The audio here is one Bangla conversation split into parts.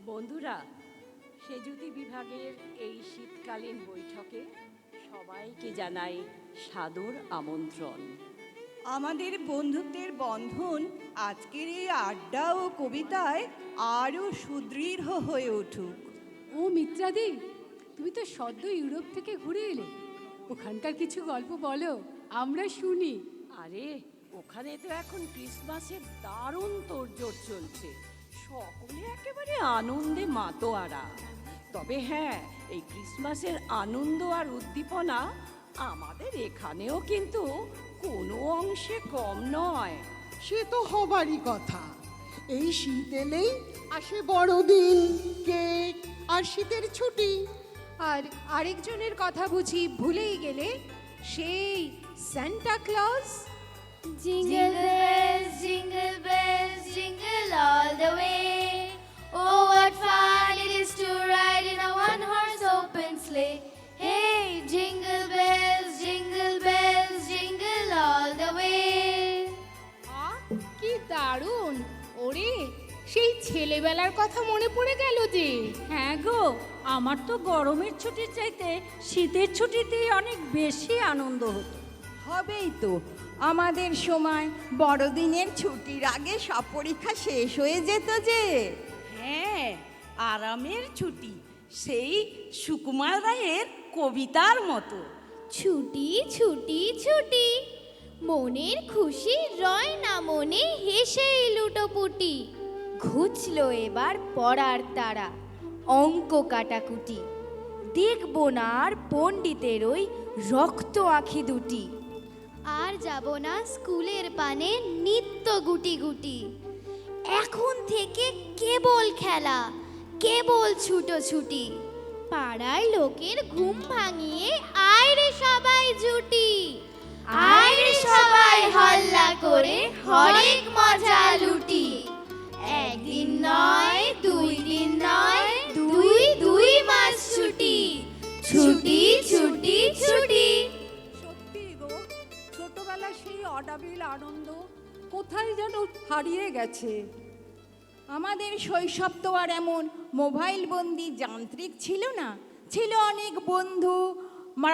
বন্ধুরা, সেজুতি বিভাগের এই শীতকালীন বৈঠকে সবাইকে জানাই সাদর আমন্ত্রণ। আমাদের বন্ধুত্বের বন্ধন আজকের এই আড্ডা ও কবিতায় আরও সুদৃঢ় হয়ে উঠুক। ও মিত্রাদি, তুমি তো সদ্য ইউরোপ থেকে ঘুরে এলে, ওখানকার কিছু গল্প বলো, আমরা শুনি। আরে, ওখানে তো এখন ক্রিসমাসের দারুণ তোড়জোড় চলছে, সকলে একেবারে আনন্দে মাতোয়ারা। তবে হ্যাঁ, এই ক্রিসমাসের আনন্দ আর উদ্দীপনা আমাদের এখানেও কিন্তু কোনো অংশে কম নয়। সে তো হবারই কথা। এই শীত এলেই আসে বড়দিন, কেক আর শীতের ছুটি। আর আরেকজনের কথা বুঝি ভুলেই গেলে, সেই Santa Claus. Jingle bells, jingle bells, jingle all the way. Oh, what fun it is to ride in a one-horse open sleigh. Hey, jingle bells, jingle all the way. কি দারুণ! ওরে, সেই ছেলেবেলার কথা মনে পড়ে গেল যে। হ্যাঁ গো, আমার তো গরমের ছুটির চাইতে শীতের ছুটিতেই অনেক বেশি আনন্দ হতো। হবেই তো, আমাদের সময় বড়দিনের ছুটির আগে সব পরীক্ষা শেষ হয়ে যেত যে। হ্যাঁ, আরামের ছুটি, সেই সুকুমার রায়ের কবিতার মতো। ছুটি ছুটি ছুটি, মনের খুশি রয় না মনে, হেসেই লুটোপুটি। ঘুচলো এবার পড়ার তারা, অঙ্ক কাটাকুটি। দেখব না আর পণ্ডিতের ওই রক্ত আঁখি দুটি। আর যাব না স্কুলের পানে নিত্য গুটি গুটি। এখন থেকে কেবল খেলা, কেবল ছুটোছুটি। পাড়ার লোকের ঘুম ভাঙিয়ে আয় রে সবাই জুটি। আয় রে সবাই হল্লা করে হরেক মজা লুটি। একদিন নয়, 2 দিন নয়, 2 মাস ছুটি। ছুটি ছুটি ছুটি। সত্যি গো, ছোটবেলা সেই অডাবিল আনন্দ কোথায় যেন হারিয়ে গেছে। আমাদের শৈশব তো আর এমন মোবাইল বন্দি যান্ত্রিক ছিল না, ছিল অনেক বন্ধু,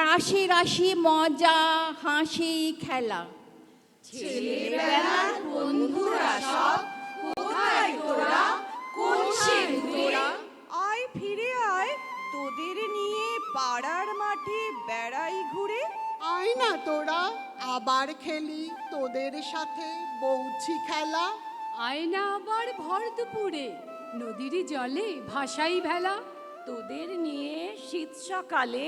রাশি রাশি মজা, হাসি, খেলা। ছেলেবেলার বন্ধুরা সব কোথায় তোরা, কোন সে তোরা? আয় ফিরে আয়, তোদের নিয়ে পাড়ার মাঠে বেড়াই ঘুরে। আয় না তোরা, আবার খেলি তোদের সাথে বৌছি খেলা। আয়না আবার ভর দুপুরে, নদীরই জলে ভাসাই ভেলা। তোদের নিয়ে শীত সকালে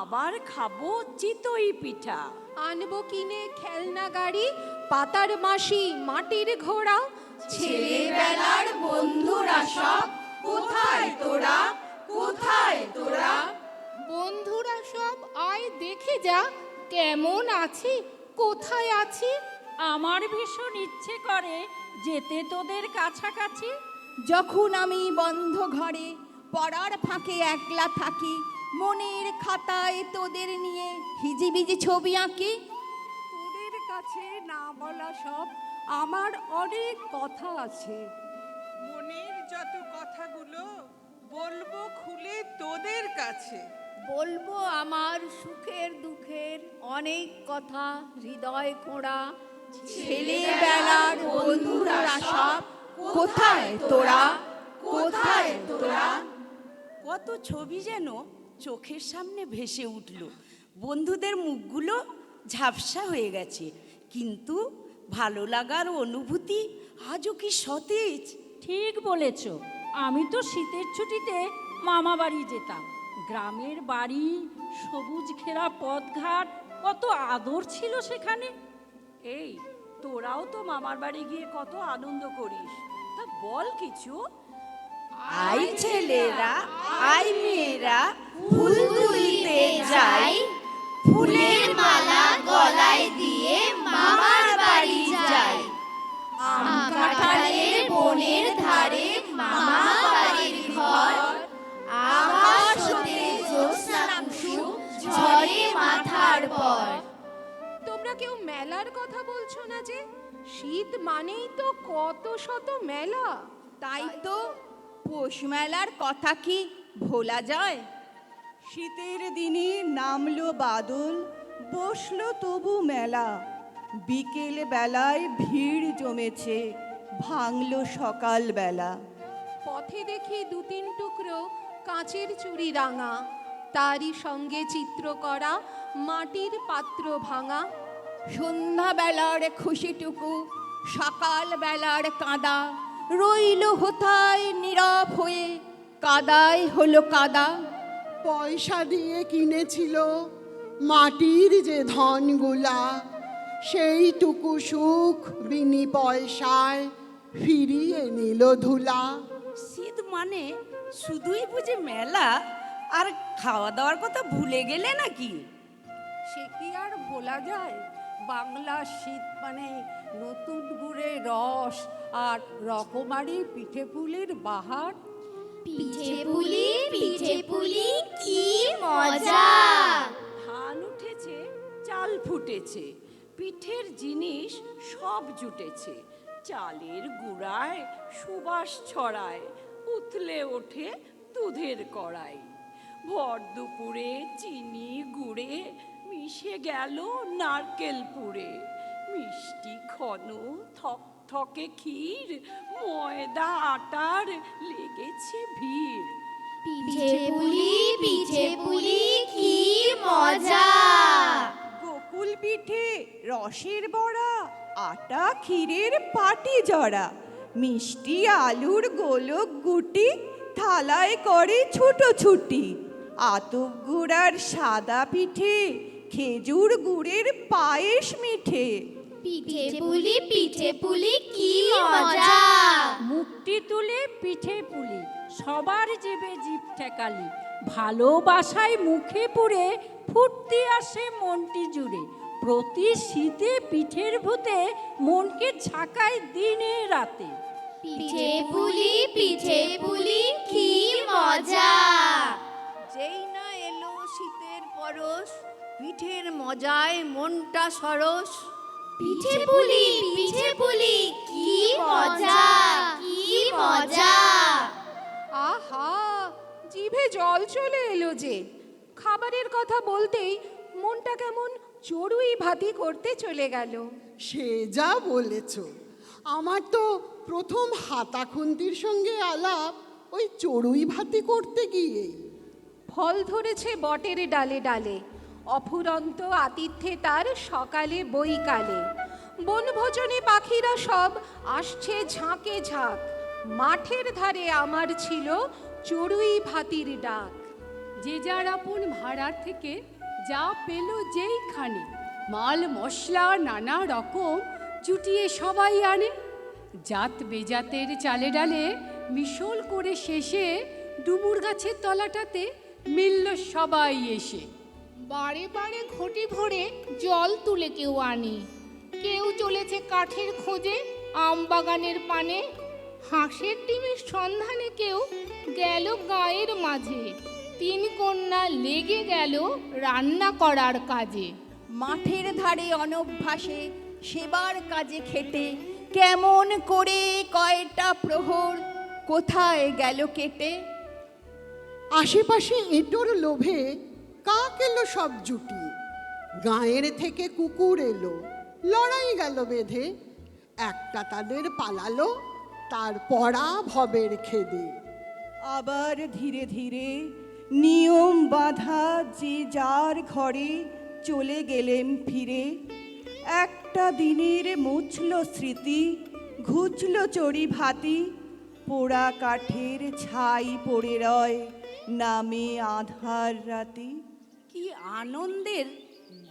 আবার খাবো চিতই পিঠা। আনবো কিনে খেলনা গাড়ি, পাতার মাসি মাটির ঘোড়া। ছেলেবেলার বন্ধুরা সব কোথায় তোরা, কোথায় তোরা? বন্ধুরা সব আয় দেখে যা, কেমন আছি, কোথায় আছি। আমার ভীষণ ইচ্ছে করে যেতে তোদের কাছাকাছি। যখন আমি বন্ধ ঘরে পড়ার ফাঁকে একলা থাকি, মনের খাতায় তোদের নিয়ে হিজিবিজি ছবি আঁকি। তোদের কাছে না বলা সব আমার অনেক কথা আছে। মনের যত কথাগুলো বলবো খুলে তোদের কাছে। বলবো আমার সুখের দুঃখের অনেক কথা, হৃদয় খোঁড়া। ছেলেবেলার বন্ধুরা সব কোথায় তোরা, কোথায় তোরা? কত ছবি যেন চোখের সামনে ভেসে উঠল। বন্ধুদের মুখগুলো ঝাপসা হয়ে গেছে, কিন্তু ভালো লাগার অনুভূতি আজও কি সতেজ। ঠিক বলেছ, আমি তো শীতের ছুটিতে মামা বাড়ি যেতাম। গ্রামের বাড়ি, সবুজ ঘেরা পথঘাট, কত আদর ছিল সেখানে। এই, তোরাও তো মামার বাড়ি গিয়ে কত আনন্দ করিস, তা বল কিছু। আই ছেলেরা, আই মেয়েরা, ফুল তুলিতে যাই। ফুলের মালা গলায় দিয়ে মামার বাড়ি যাই। আম কাঁঠালের বনের ধারে মামা বাড়ির ঘর। আকাশ হতে জ্যোৎস্না কুসুম ঝরে মাথার পর। তোমরা কেউ মেলার কথা বলছো না যে? শীত মানেই তো কত শত মেলা। তাই তো পৌষ মেলার কথা কি ভোলা যায়? শীতের দিনে নামলো বাদল, বসলো তবু মেলা। বিকেল বেলায় ভিড় জমেছে, ভাঙলো সকাল বেলা। পথে দেখি দু তিন টুকরো কাঁচের চুড়ি রাঙা, তারই সঙ্গে চিত্র করা মাটির পাত্র ভাঙা। সন্ধ্যাবেলার খুশিটুকু সকাল বেলার কাদা, রইল হোথায় নীরব হয়ে, কাদায় হলো কাদা। পয়সা দিয়ে কিনেছিল মাটির যে ধনগুলা, সেইটুকু সুখ বিনি পয়সায় ফিরিয়ে নিল ধুলা। শীত মানে শুধুই বুঝি মেলা, আর খাওয়া দাওয়ার কথা ভুলে গেলে নাকি? সে কি আর বলা যায়? বাংলার শীত মানে নতুন গুড়ের রস আর রকমারি পিঠে পুলির বাহার। পিঠে পুলি কি মজা! ধান উঠেছে, চাল ফুটেছে, পিঠের জিনিস সব জুটেছে। চালের গুঁড়ায় সুবাস ছড়ায়, উতলে ওঠে দুধের কড়াই। ভর দুপুরে চিনি গুড়ে মিশে গেল নারকেল পুড়ে। মিষ্টি ঘন থকথকে ক্ষীর, ময়দা আটার লেগেছে ভিড়। পিঠে পুলি কি মজা! গোকুল পিঠে রসের বড়া, আটা ক্ষীরের পাটি জড়া। মিষ্টি আলুর গোলক গুটি, থালায় করে ছুটোছুটি। আতপ গুড়ার সাদা পিঠে, খেজুর গুড়ের পায়েস মিঠে। পিঠে পুলি কি মজা! মুখটি তুলে পিঠে পুলি, সবার জিভে জিভ ঠেকালি। ভালোবাসায় মুখে পুড়ে ফুটতে আসে মনটি জুড়ে। প্রতি শীতে পিঠের ভূতে মনকে ঝাঁকায় দিনে রাতে। পিঠে পুলি কি মজা! যেই না এলো শীতের পরশ, পিঠের মজায় মনটা সরস। পিঠে পুলি কি মজা! আহা, জিভে জল চলে এলো যে। খাবারের কথা বলতেই মনটা কেমন চড়ুই ভাতি করতে চলে গেল। সে যা বলেছ, আমার তো প্রথম হাতা খুন্তির সঙ্গে আলাপ ওই চড়ুই ভাতি করতে গিয়েই। ফল ধরেছে বটের ডালে ডালে, অফুরন্ত আতিথ্যে তার সকালে বৈকালে। বনভোজনে পাখিরা সব আসছে ঝাঁকে ঝাঁক, মাঠের ধারে আমার ছিল চড়ুই ভাতির ডাক। যে যার আপন ভাড়ার থেকে যা পেল যেইখানে, মাল মশলা নানা রকম জুটিয়ে সবাই আনে। জাত বেজাতের চালে ডালে মিশল করে শেষে ডুমুর গাছের তলাটাতে মিলল সবাই এসে। বারে বারে ঘটি ভরে জল তুলে কেউ আনে, কেউ চলেছে কাঠের খোঁজে আম বাগানের পানে। হাঁসের ডিমের সন্ধানে কেউ গেল গায়ের মাঝে, তিন কন্যা লেগে গেল রান্না করার কাজে। মাঠের ধারে অনভ্যাসে সেবার কাজে খেটে, কেমন করে কয়টা প্রহর কোথায় গেল কেটে। আশেপাশে এঁটোর লোভে কাক এলো সব জুটি, গাঁয়ের থেকে কুকুর এলো, লড়াই গেল বেঁধে। একটা তাদের পালালো, তার পড়া ভবের খেদে। আবার ধীরে ধীরে নিয়ম বাঁধা যে যার ঘরে চলে গেলেন ফিরে। একটা দিনের মুছল স্মৃতি, ঘুচল চড়ি ভাতি। পোড়া কাঠের ছাই পড়ে রয়, নামে আধার রাতি। কি আনন্দের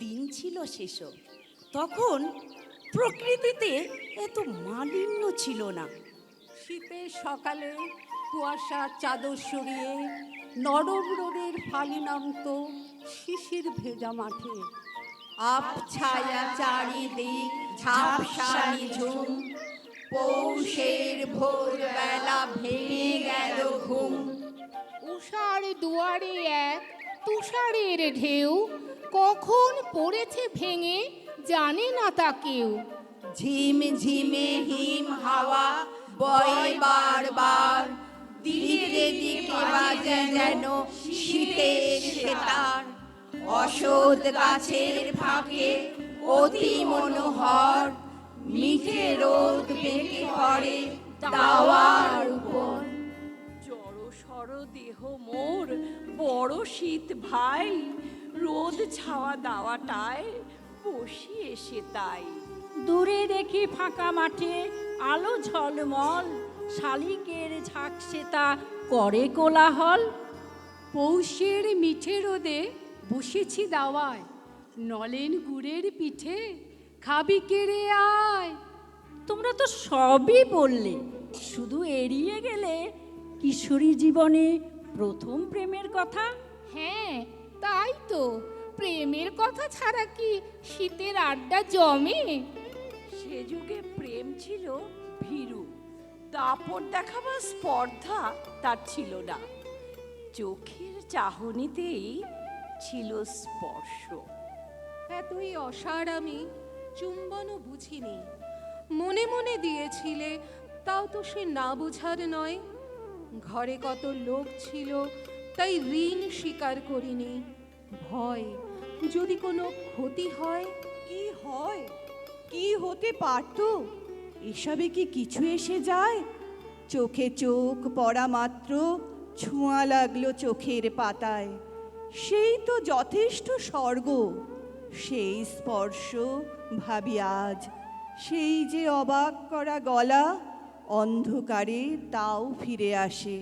দিন ছিল সেসব। তখন প্রকৃতিতে এত মালিন্য ছিল না। শীতের সকালে কুয়াশার চাদর সরিয়ে নরম রোদের ফালি নামত শিশির ভেজা মাঠে। আপ ছায়া চারিদিক ঝাপসানি ঝুম, পৌষের ভোরবেলা ভেঙে গেল ঘুম। উষার দুয়ারে এক তুষারের ঢেউ, কখন পড়েছে ভেঙে জানে না তা কেউ। ঝিম ঝিমে হিম হাওয়া বয় বারবার, দিন যেন শীতের সেতার, অসৎ গাছের ফাঁকে অতি মনোহর, মিঠে রোদ বেঁকে পড়ে দাওয়ার উপর। জড়সড় দেহ মোর বড় শীত ভাই, রোদ ছাওয়া দাওয়াটায় বসি এসে তাই। দূরে দেখি ফাঁকা মাঠে আলো ঝলমল, শালিকের ঝাঁকসেতা করে কোলাহল। পৌষের মিঠে রোদে বসেছি দাওয়ায়, নলেন গুড়ের পিঠে খাবি কেড়ে আয়। তোমরা তো সবই বললে, শুধু এড়িয়ে গেলে কিশোরী জীবনে প্রথম প্রেমের কথা। হ্যাঁ তাই তো, প্রেমের কথা ছাড়া কি শীতের আড্ডা জমে? সে যুগে প্রেম ছিল ভীরু, দাপট দেখাবার স্পর্ধা তার ছিল না। চোখের চাহনিতেই ছিল স্পর্শ। এতই অসাড় আমি চুম্বনও বুঝিনি, মনে মনে দিয়েছিলে, তাও তো সে না বোঝার নয়। ঘরে কত লোক ছিল, তাই ঋণ স্বীকার করিনি। ভয়, যদি কোনো ক্ষতি হয়। কি হয়, কি হতে পারত, এসবে কি কিছু এসে যায়? চোখে চোখ পড়া মাত্র ছোঁয়া লাগলো চোখের পাতায়, সেই তো যথেষ্ট স্বর্গ। সেই স্পর্শ ভাবি আজ, সেই যে অবাক করা গলা, অন্ধকারে তাও ফিরে আসে।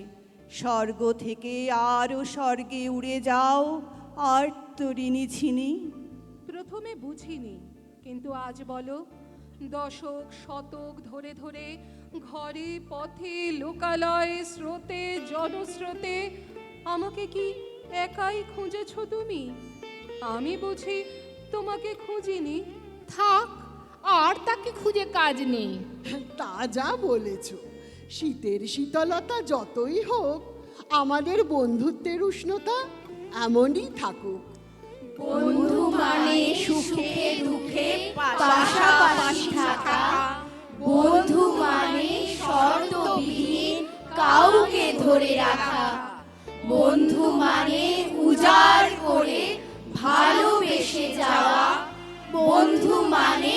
স্বর্গ থেকে আরও স্বর্গে উড়ে যাও আর তরিনি ছিনি। প্রথমে বুঝিনি, কিন্তু আজ বলো, দশক শতক ধরে ধরে ঘরে পথে লোকালয়ে স্রোতে জনস্রোতে আমাকে কি একাই খুঁজেছ তুমি? আমি বুঝি তোমাকে খুঁজিনি। থাক, আর তাকে খুঁজে কাজ নেই। তা যা বলেছ, শীতের শীতলতা যতই হোক, আমাদের বন্ধুত্বের উষ্ণতা এমনই থাকুক। বন্ধু মানে সুখে দুঃখে পাশাপাশি থাকা, বন্ধু মানে শর্তবিহীন কাউকে ধরে রাখা, বন্ধু মানে উজাড় করে ভালোবেসে যাওয়া, বন্ধু মানে